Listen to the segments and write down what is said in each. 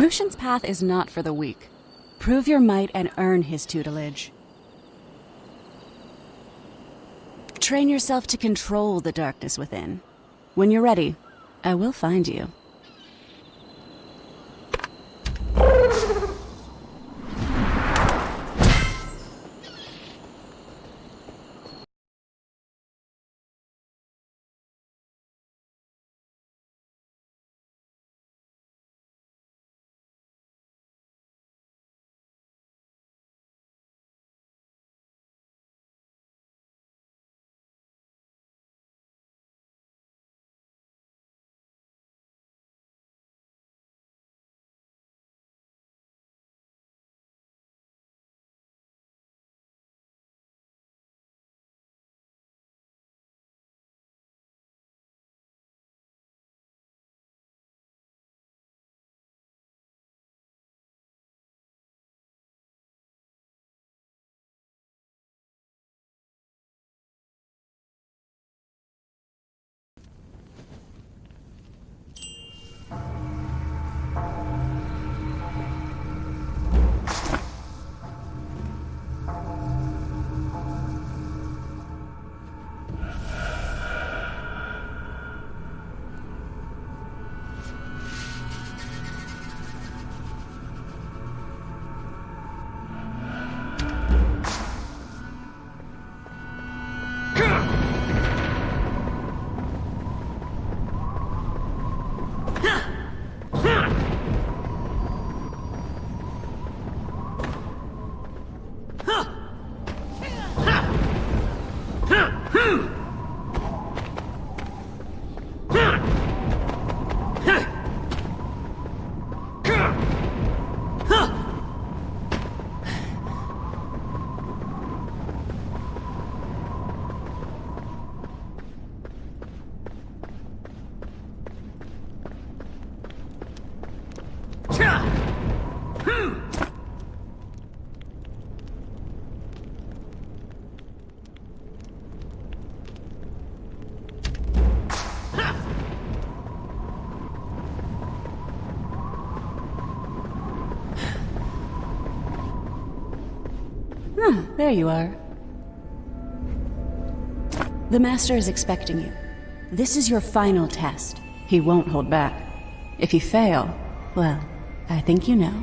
Mushin's path is not for the weak. Prove your might and earn his tutelage. Train yourself to control the darkness within. When you're ready, I will find you. There you are. The Master is expecting you. This is your final test. He won't hold back. If you fail, well, I think you know.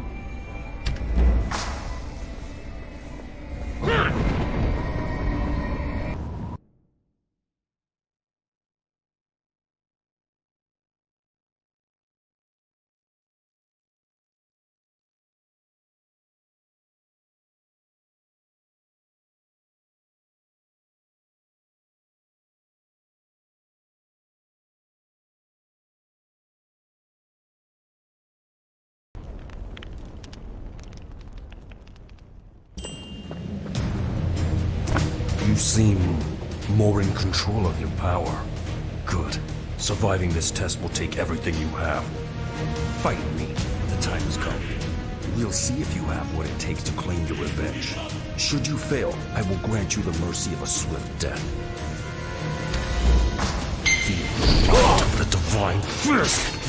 You seem more in control of your power. Good. Surviving this test will take everything you have. Fight me when the time has come. We'll see if you have what it takes to claim your revenge. Should you fail, I will grant you the mercy of a swift death. Feel the might of the divine fist!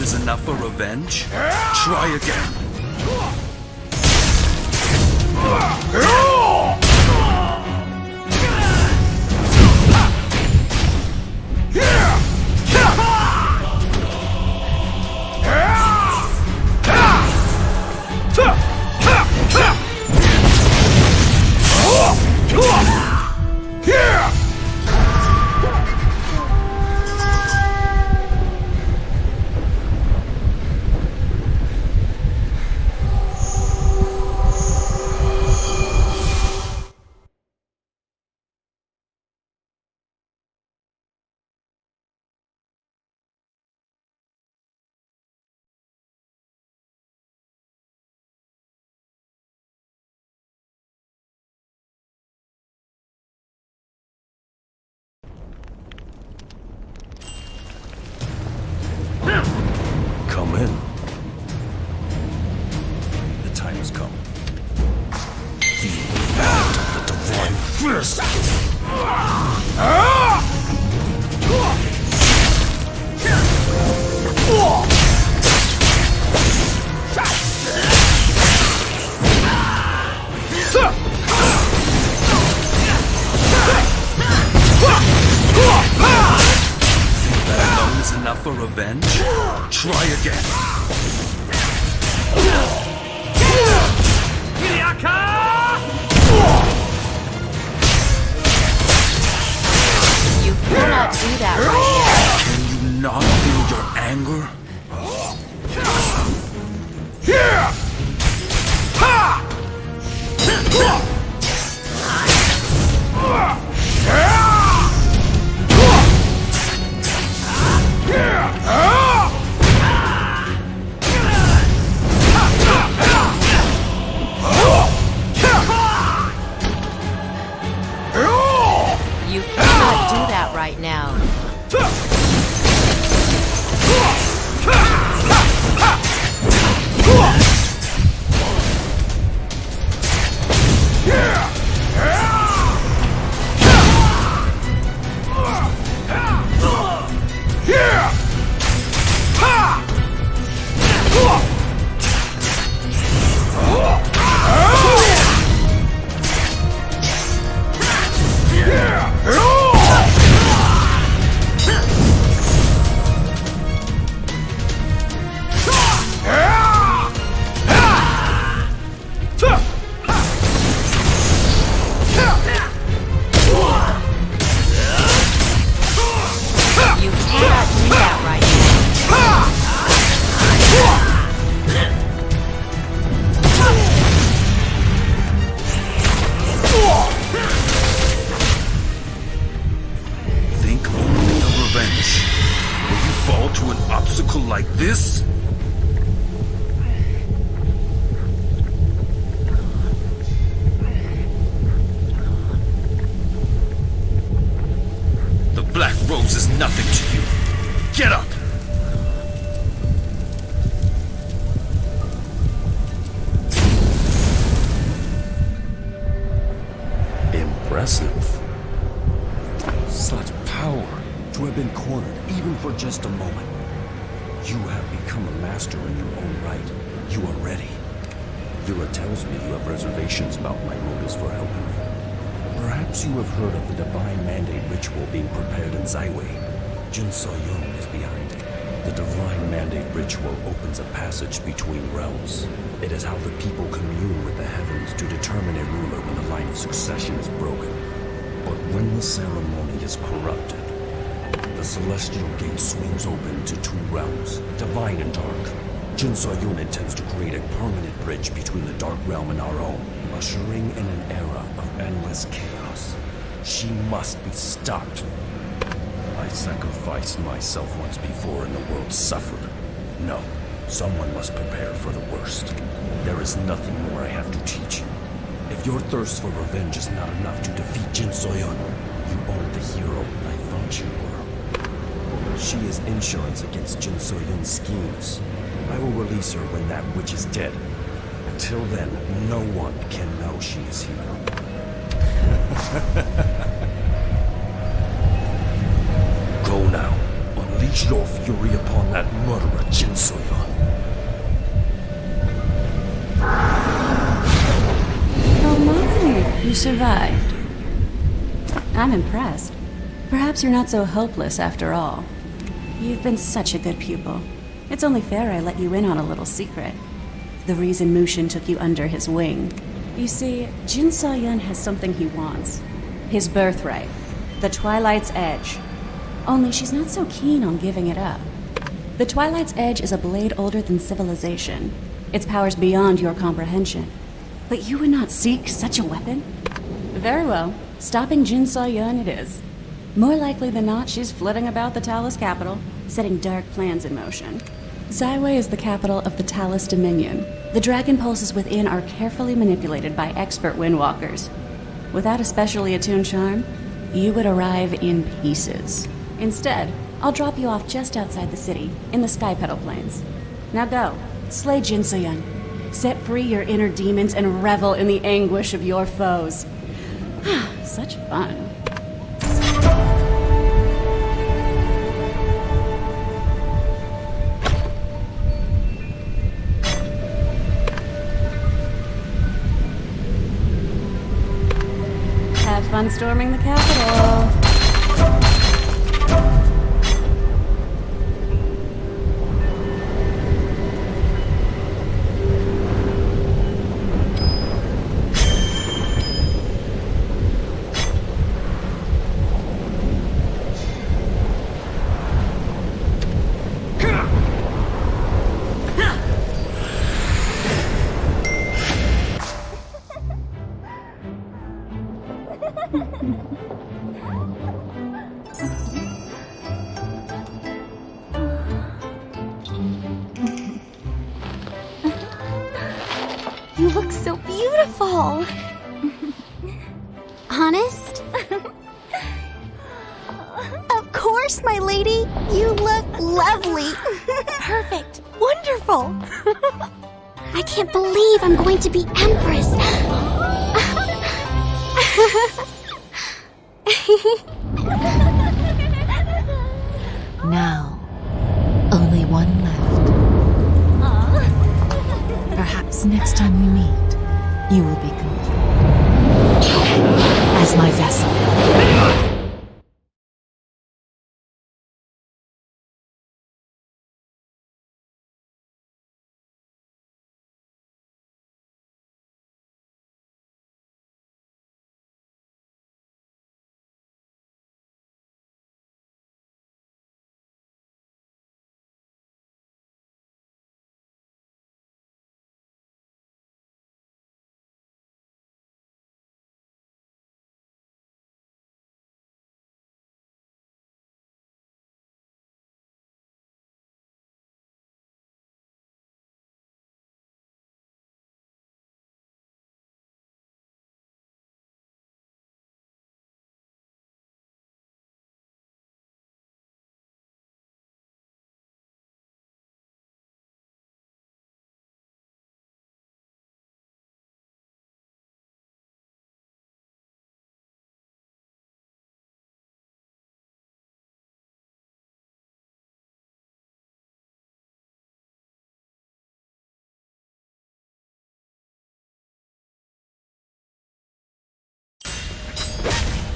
Is enough for revenge? Try again. for revenge? Try again. You cannot do that right now. Can you not feel your anger? You cannot do that right now. You cannot do that right Think only of revenge. Will you fall to an obstacle like this? The Black Rose is nothing to you. Get up! Impressive. Such power to have been cornered even for just a moment. You have become a master in your own right. You are ready. Yura tells me you have reservations about my motives for helping me. Perhaps you have heard of the Divine Mandate ritual being prepared in Zaiwei. Jin So-yun is behind it. The Divine Mandate ritual opens a passage between realms. It is how the people commune with the heavens to determine a ruler when the line of succession is broken. But when the ceremony is corrupted, the celestial gate swings open to two realms, divine and dark. Jin So-yun intends to create a permanent bridge between the dark realm and our own, ushering in an era of endless chaos. She must be stopped. I sacrificed myself once before and the world suffered. No, someone must prepare for the worst. There is nothing more I have to teach you. If your thirst for revenge is not enough to defeat Jin So-yun, you aren't the hero I thought you were. She is insurance against Jin So-yun's schemes. I will release her when that witch is dead. Until then, no one can know she is here. Go now. Unleash your fury upon that murderer, Jin So-yun. Oh my, you survived. I'm impressed. Perhaps you're not so hopeless after all. You've been such a good pupil. It's only fair I let you in on a little secret. The reason Mushin took you under his wing. You see, Jin So-yun has something he wants. His birthright. The Twilight's Edge. Only she's not so keen on giving it up. The Twilight's Edge is a blade older than civilization. Its power's beyond your comprehension. But you would not seek such a weapon? Very well. Stopping Jin So-yun it is. More likely than not, she's flitting about the Talus capital, setting dark plans in motion. Zaiwei is the capital of the Talus Dominion. The dragon pulses within are carefully manipulated by expert windwalkers. Without a specially attuned charm, you would arrive in pieces. Instead, I'll drop you off just outside the city, in the Sky Petal Plains. Now go, slay Jin So-yun. Set free your inner demons and revel in the anguish of your foes. Such fun. Have fun storming the capital. You look so beautiful. Honest? Of course, my lady. You look lovely. Perfect. Wonderful. I can't believe I'm going to be Empress. Now, only one left. Perhaps next time we meet, you will be complete. As my vessel.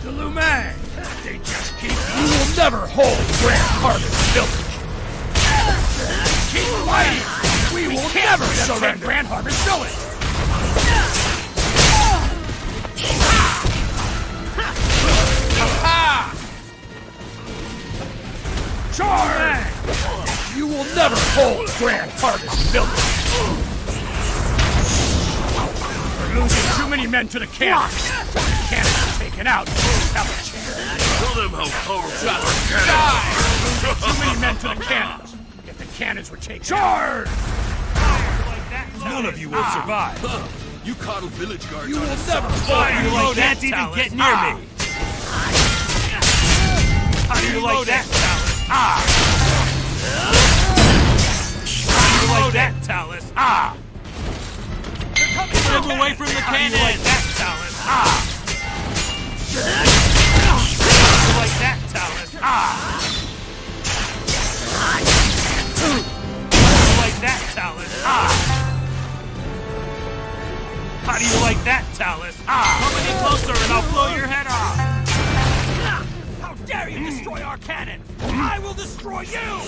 The Lumang! They just keep... You will never hold Grand Harvest Village! Keep fighting! We will never surrender Grand Harvest Village! Charge! You will never hold Grand Harvest Village! We're losing too many men to the cannons! Cannons are taken out! Have a chance! Tell them how powerful our Die! Losing too many men to the cannons! If the cannons were taken Charge! None of you will survive. You coddle village guards. You on will a never side. fall! You You can't even get near me. How do you like that, Talus? How do you like that, Talus? Get him away from the How do you cannon. like that, Talus? How do you like that, Talus? How do you like that, Talus? How do you like that, Talus? Come any closer and I'll blow your head off. How dare you destroy our cannon! I will destroy you!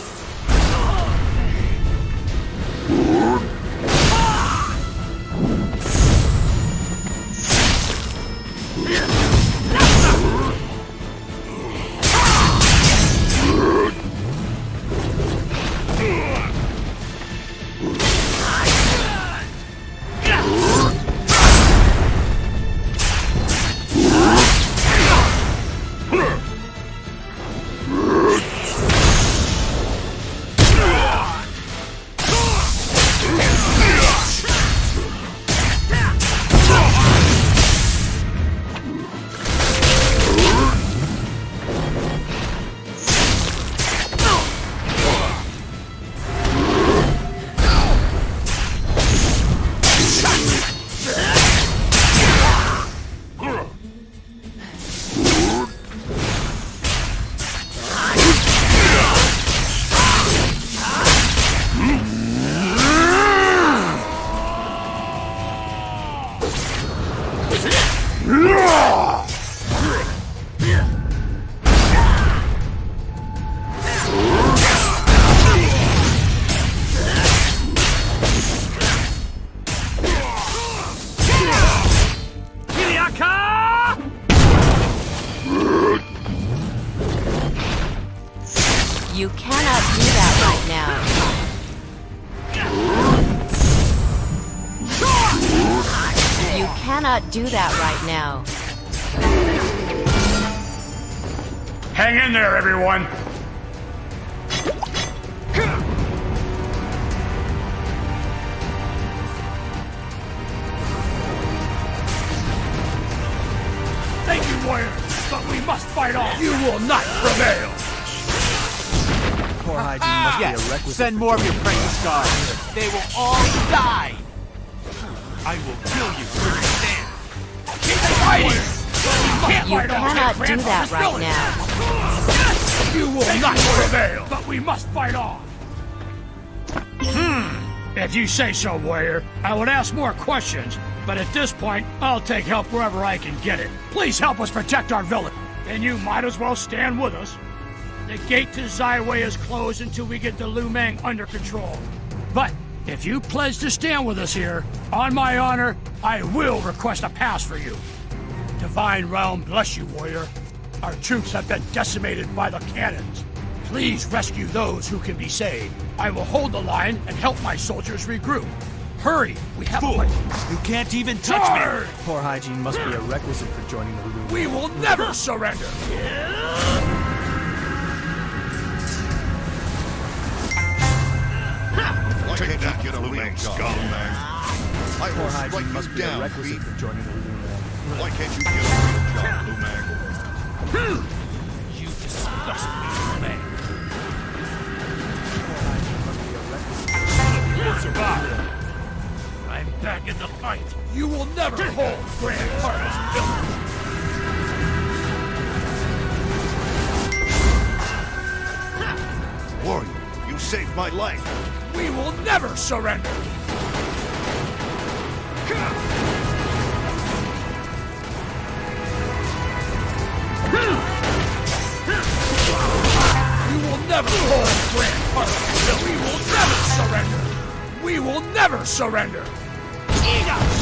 You cannot do that right now. You cannot do that right now. Hang in there, everyone! Thank you, warrior, but we must fight on. You will not prevail. Poor hygiene must be a requisite. Send more of your precious guards. They will all die. I will kill you where you stand. Keep fighting. You cannot do that right now. You will not prevail, but we must fight on. If you say so, warrior, I would ask more questions, but at this point, I'll take help wherever I can get it. Please help us protect our village. And you might as well stand with us. The gate to Zaiwei is closed until we get the Lu Meng under control. But if you pledge to stand with us here, on my honor, I will request a pass for you. Divine Realm bless you, warrior. Our troops have been decimated by the cannons. Please rescue those who can be saved. I will hold the line and help my soldiers regroup. Hurry, we have Fool! a... You can't even touch Charge! me! Poor hygiene must be a requisite for joining the Lu. We will never surrender! Why can't you get a Lu Meng scumbag? I Poor will hygiene strike must you be a down, requisite thief. for joining the Lu. Why can't you get a real job, Lu Meng? You disgust me, man. You will survive. I'm back in the fight. You will never hold Grand Harvest Village. Warrior, you saved my life. We will never surrender. We will never hold Grand Harvest. We will never surrender. We will never surrender. Eat us!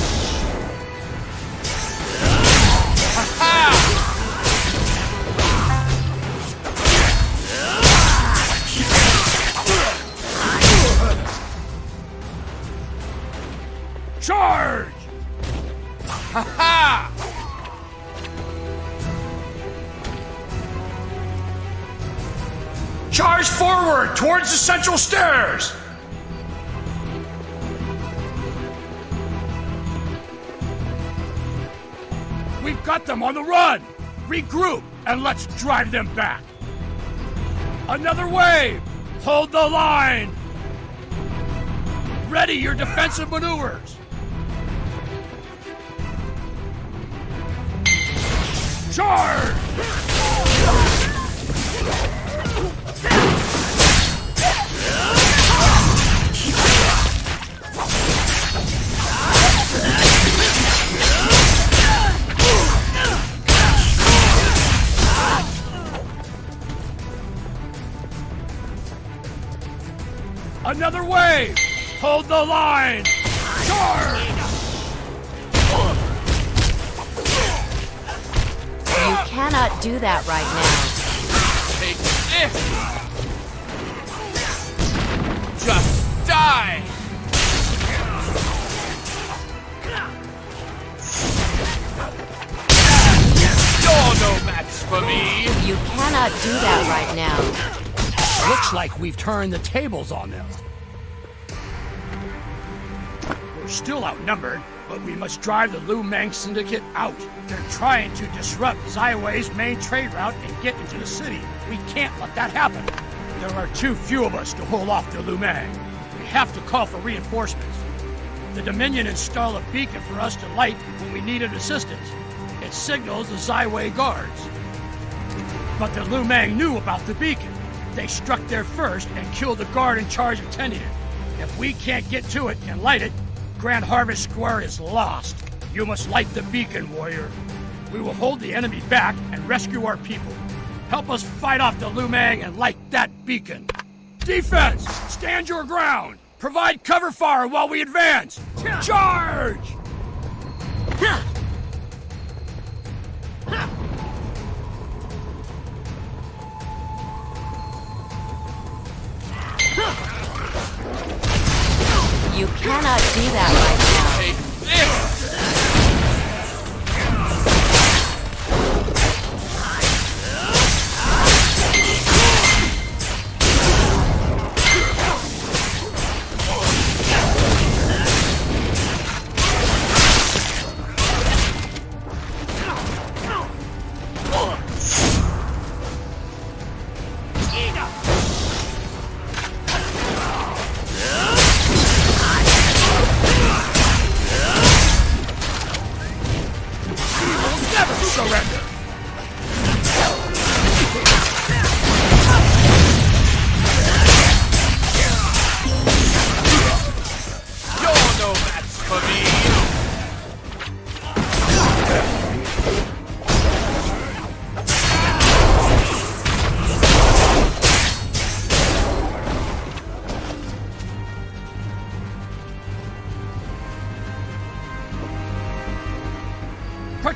Charge! Ha ha! Charge forward towards the central stairs! We've got them on the run! Regroup and let's drive them back! Another wave! Hold the line! Ready your defensive maneuvers! Charge! Another wave! Hold the line! Charge! You cannot do that right now. Take this! Just die! You're no match for me! You cannot do that right now. Looks like we've turned the tables on them. We're still outnumbered, but we must drive the Lu Meng Syndicate out. They're trying to disrupt Zaiwei's main trade route and get into the city. We can't let that happen. There are too few of us to hold off the Lu Meng. We have to call for reinforcements. The Dominion installed a beacon for us to light when we needed assistance. It signals the Zaiwei guards. But the Lu Meng knew about the beacon. They struck there first and killed the guard in charge of tending it. If we can't get to it and light it, Grand Harvest Square is lost. You must light the beacon, warrior. We will hold the enemy back and rescue our people. Help us fight off the Lu Meng and light that beacon. Defense! Stand your ground! Provide cover fire while we advance! Charge! You cannot do that right now. Take this!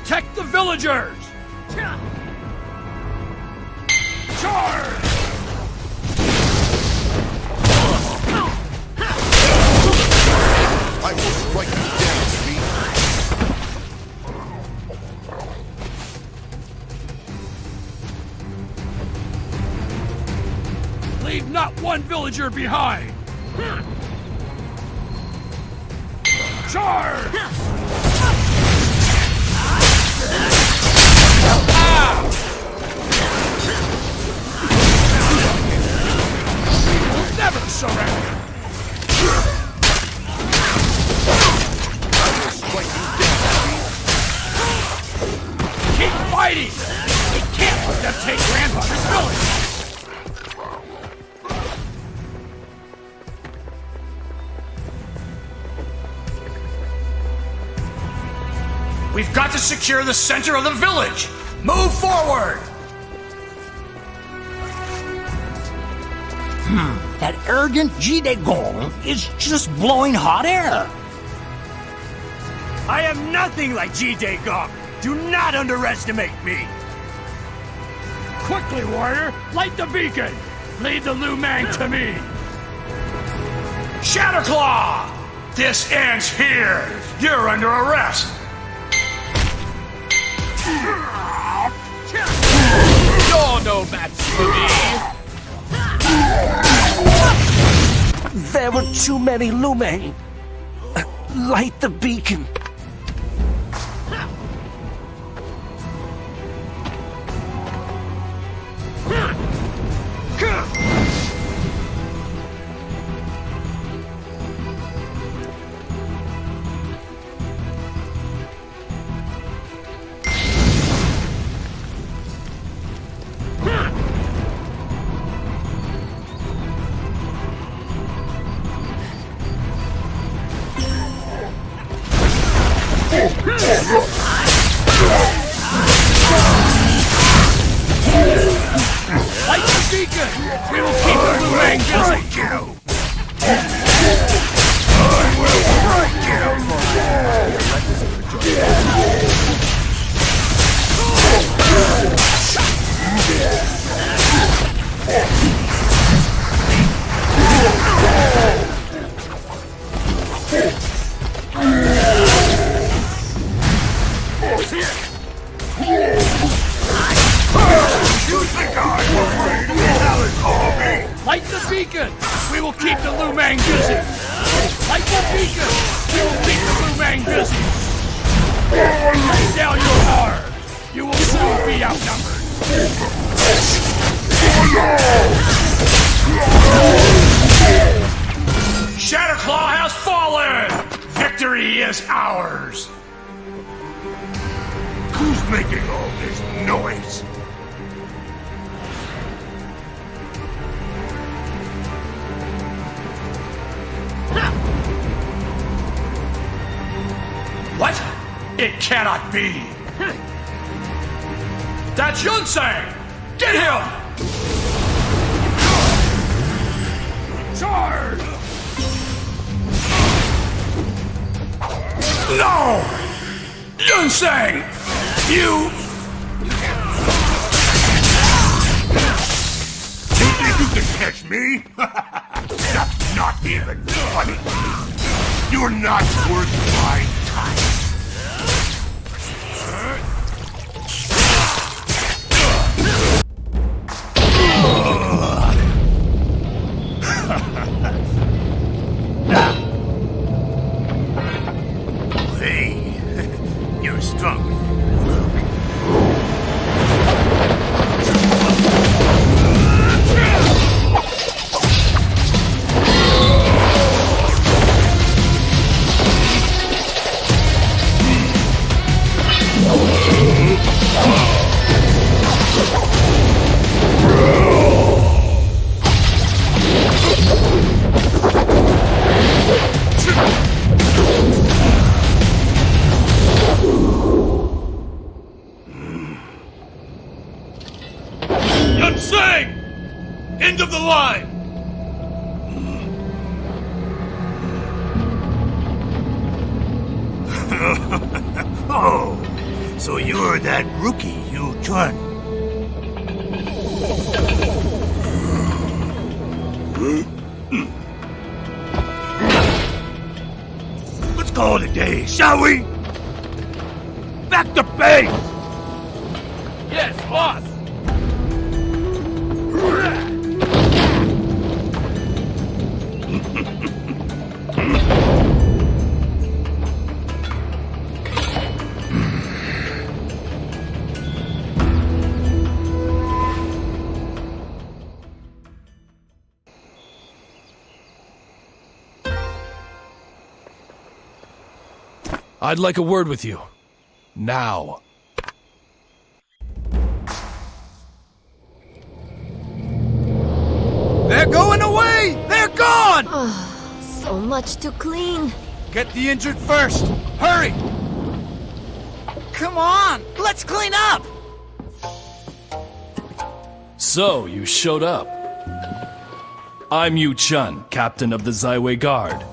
Protect the villagers! Charge! I will strike you down, beast. Leave not one villager behind! Charge! We'll never surrender! Keep fighting! We can't let them take Grandfather's village! We've got to secure the center of the village! Move forward! That arrogant Gong is just blowing hot air. I am nothing like Gong. Do not underestimate me! Quickly, warrior! Light the beacon! Lead the Lu Mang to me! Shatterclaw! This ends here! You're under arrest! You're no match for me! There were too many Lu Mang. Light the beacon. Light the beacon! We will keep the Lu Mang busy! Light the beacon! We will keep the Lu Mang busy! Light the beacon! We will keep the Lu Mang busy! Lay down your arms! You will soon be outnumbered! Shatterclaw has fallen! Victory is ours! Who's making all this noise? What? It cannot be! That's Yunsang! Get him! Charge! No! Yunsang! You... You think you can catch me? That's not even funny. You're not worth my time. Hey, you're strong. Yunsang! End of the line! Oh, So you're that rookie, Yu Chun. Let's call it a day, shall we? Back to base! Yes, boss! I'd like a word with you. Now. They're going away! They're gone! So much to clean. Get the injured first! Hurry! Come on! Let's clean up! So, you showed up. I'm Yu Chun, captain of the Zaiwei Guard.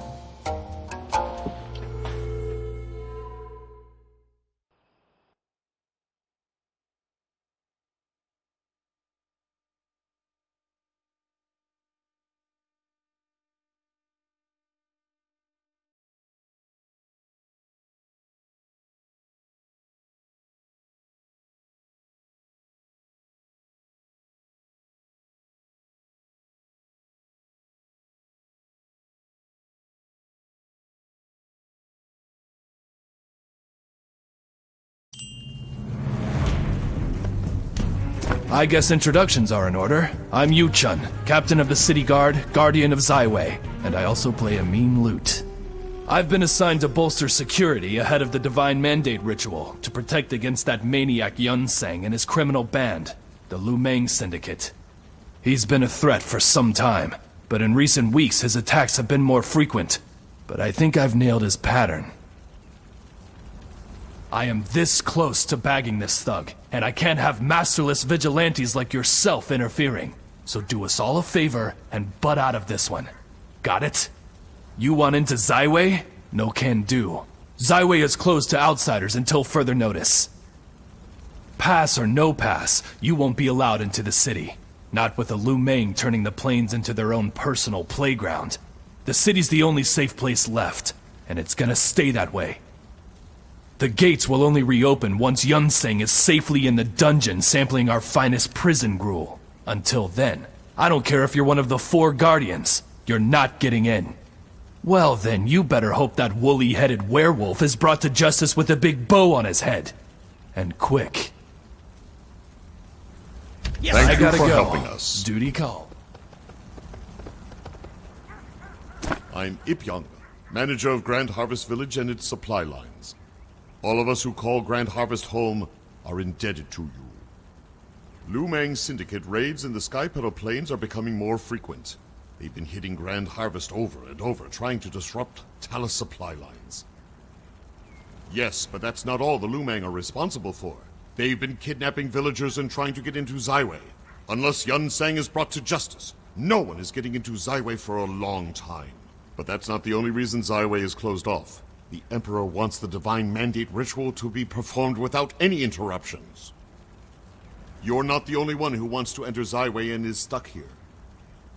I guess introductions are in order. I'm Yu Chun, captain of the city guard, guardian of Zaiwei, and I also play a mean lute. I've been assigned to bolster security ahead of the Divine Mandate ritual to protect against that maniac Yun Sang and his criminal band, the Lu Meng Syndicate. He's been a threat for some time, but in recent weeks his attacks have been more frequent. But I think I've nailed his pattern. I am this close to bagging this thug, and I can't have masterless vigilantes like yourself interfering. So do us all a favor and butt out of this one. Got it? You want into Zaiwei? No can do. Zaiwei is closed to outsiders until further notice. Pass or no pass, you won't be allowed into the city. Not with the Lu Meng turning the plains into their own personal playground. The city's the only safe place left, and it's gonna stay that way. The gates will only reopen once Yun Sang is safely in the dungeon sampling our finest prison gruel. Until then, I don't care if you're one of the 4 guardians, you're not getting in. Well then, you better hope that woolly-headed werewolf is brought to justice with a big bow on his head. And quick. Yes, I Thank you gotta for go. helping us. Duty call. I'm Ipyong, manager of Grand Harvest Village and its supply lines. All of us who call Grand Harvest home are indebted to you. Lu Meng Syndicate raids in the Sky Petal Plains are becoming more frequent. They've been hitting Grand Harvest over and over, trying to disrupt Talus supply lines. Yes, but that's not all the Lu Meng are responsible for. They've been kidnapping villagers and trying to get into Zaiwei. Unless Yun Sang is brought to justice, no one is getting into Zaiwei for a long time. But that's not the only reason Zaiwei is closed off. The Emperor wants the Divine Mandate ritual to be performed without any interruptions. You're not the only one who wants to enter Zaiwei and is stuck here.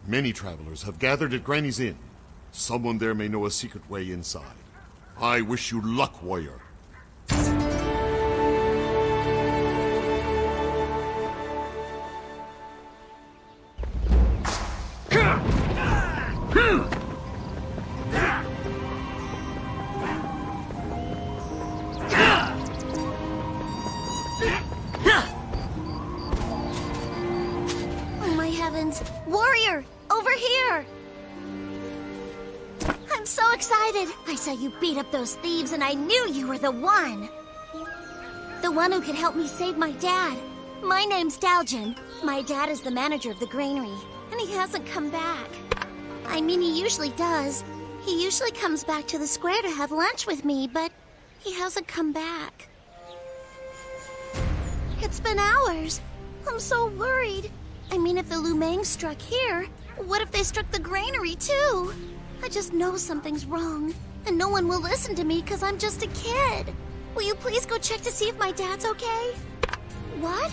Many travelers have gathered at Granny's Inn. Someone there may know a secret way inside. I wish you luck, warrior. Oh my heavens! Warrior! Over here! I'm so excited! I saw you beat up those thieves and I knew you were the one! The one who could help me save my dad. My name's Daljin. My dad is the manager of the granary, and he hasn't come back. I mean, he usually does. He usually comes back to the square to have lunch with me, but he hasn't come back. It's been hours. I'm so worried. I mean, if the Lu Meng struck here, what if they struck the granary too? I just know something's wrong, and no one will listen to me because I'm just a kid. Will you please go check to see if my dad's okay? What?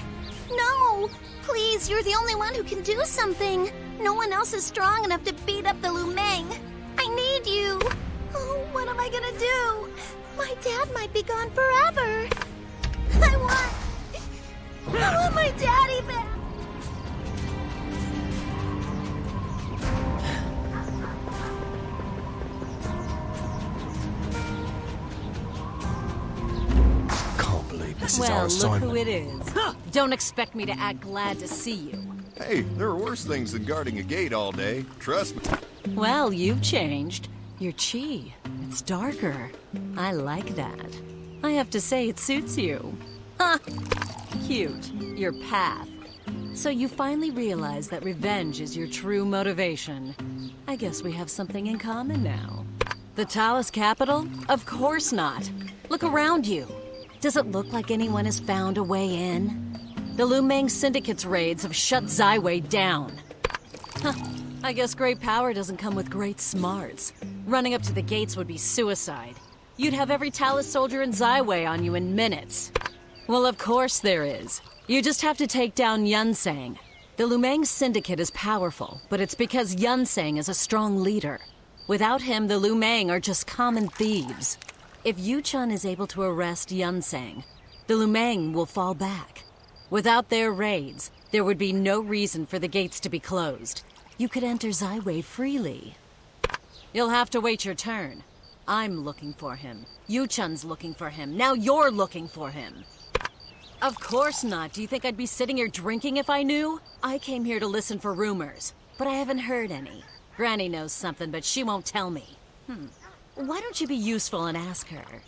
No! Please, you're the only one who can do something. No one else is strong enough to beat up the Lu Meng. I need you. Oh, what am I gonna do? My dad might be gone forever. I want my daddy back. Can't believe this is our Well, look assignment. who it is. Don't expect me to act glad to see you. Hey, there are worse things than guarding a gate all day. Trust me. Well, you've changed. Your chi. It's darker. I like that. I have to say, it suits you. Ha! Cute. Your path. So you finally realize that revenge is your true motivation. I guess we have something in common now. The Talus capital? Of course not. Look around you. Does it look like anyone has found a way in? The Lu Meng Syndicate's raids have shut Zaiwei down. Huh. I guess great power doesn't come with great smarts. Running up to the gates would be suicide. You'd have every Talus soldier in Zaiwei on you in minutes. Well, of course there is. You just have to take down Yunsang. The Lu Meng Syndicate is powerful, but it's because Yunsang is a strong leader. Without him, the Lu Meng are just common thieves. If Yu-chan is able to arrest Yunsang, the Lu Meng will fall back. Without their raids, there would be no reason for the gates to be closed. You could enter Zaiwei freely. You'll have to wait your turn. I'm looking for him. Yu-chan's looking for him. Now you're looking for him. Of course not. Do you think I'd be sitting here drinking if I knew? I came here to listen for rumors, but I haven't heard any. Granny knows something, but she won't tell me. Why don't you be useful and ask her?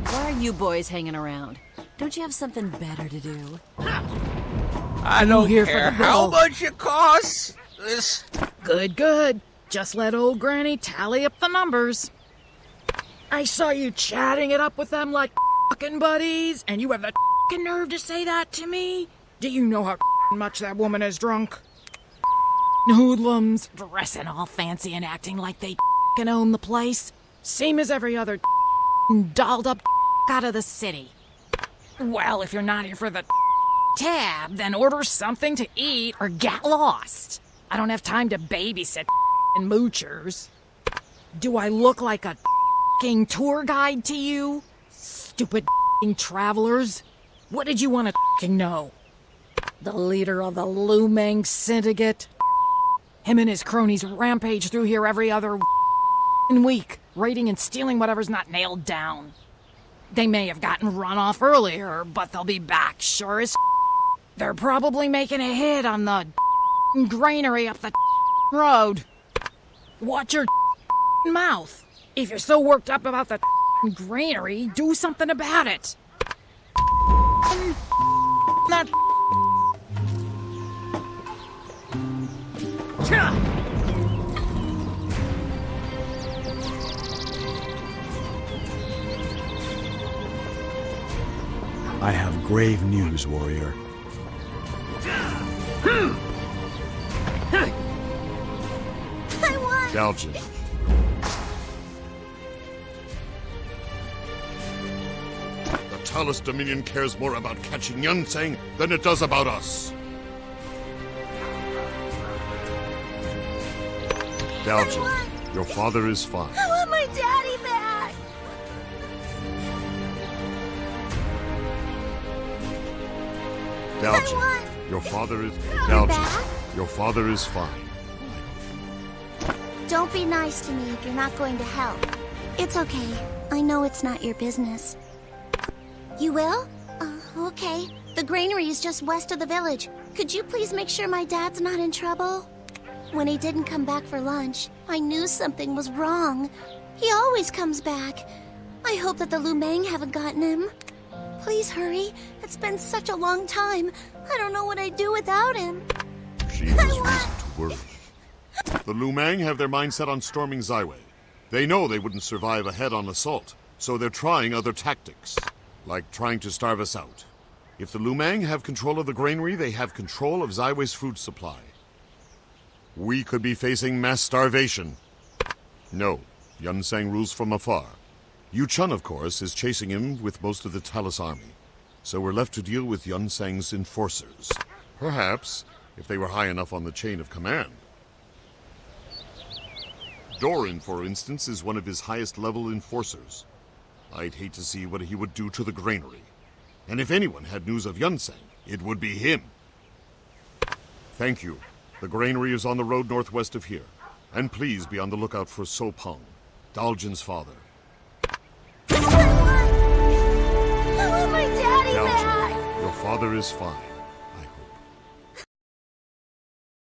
Why are you boys hanging around? Don't you have something better to do? I don't care how much it costs. This... Good, good. Just let old Granny tally up the numbers. I saw you chatting it up with them like fucking buddies, and you have the fucking nerve to say that to me? Do you know how much that woman is drunk? Hoodlums, dressing all fancy and acting like they fucking own the place. Same as every other dolled up out of the city. Well, if you're not here for the tab, then order something to eat or get lost. I don't have time to babysit and moochers. Do I look like a tour guide to you? Stupid travelers. What did you want to know? The leader of the Lu Meng Syndicate? Him and his cronies rampage through here every other week, raiding and stealing whatever's not nailed down. They may have gotten run off earlier, but they'll be back sure as They're probably making a hit on the granary up the road. Watch your mouth. If you're so worked up about the granary, do something about it. Not. I have grave news, warrior. Dalgin. The Talus Dominion cares more about catching Yunsang than it does about us. Dalgin, your father is fine. I want my daddy back. Dalgin, your father is... Dalgin, your father is fine. Don't be nice to me if you're not going to help. It's okay. I know it's not your business. You will? Okay. The granary is just west of the village. Could you please make sure my dad's not in trouble? When he didn't come back for lunch, I knew something was wrong. He always comes back. I hope that the Lu Meng haven't gotten him. Please hurry. It's been such a long time. I don't know what I'd do without him. She has reason to worry. The Lu Meng have their mind set on storming Zaiwei. They know they wouldn't survive a head-on assault, so they're trying other tactics, like trying to starve us out. If the Lu Meng have control of the granary, they have control of Zaiwei's food supply. We could be facing mass starvation. No, Yunsang rules from afar. Yu Chun, of course, is chasing him with most of the Talus army. So we're left to deal with Yun Sang's enforcers. Perhaps, if they were high enough on the chain of command. Doran, for instance, is one of his highest-level enforcers. I'd hate to see what he would do to the granary. And if anyone had news of Yun Sang, it would be him. Thank you. The granary is on the road northwest of here. And please be on the lookout for So Peng, Daljin's father. I want my daddy back! Daljin, your father is fine.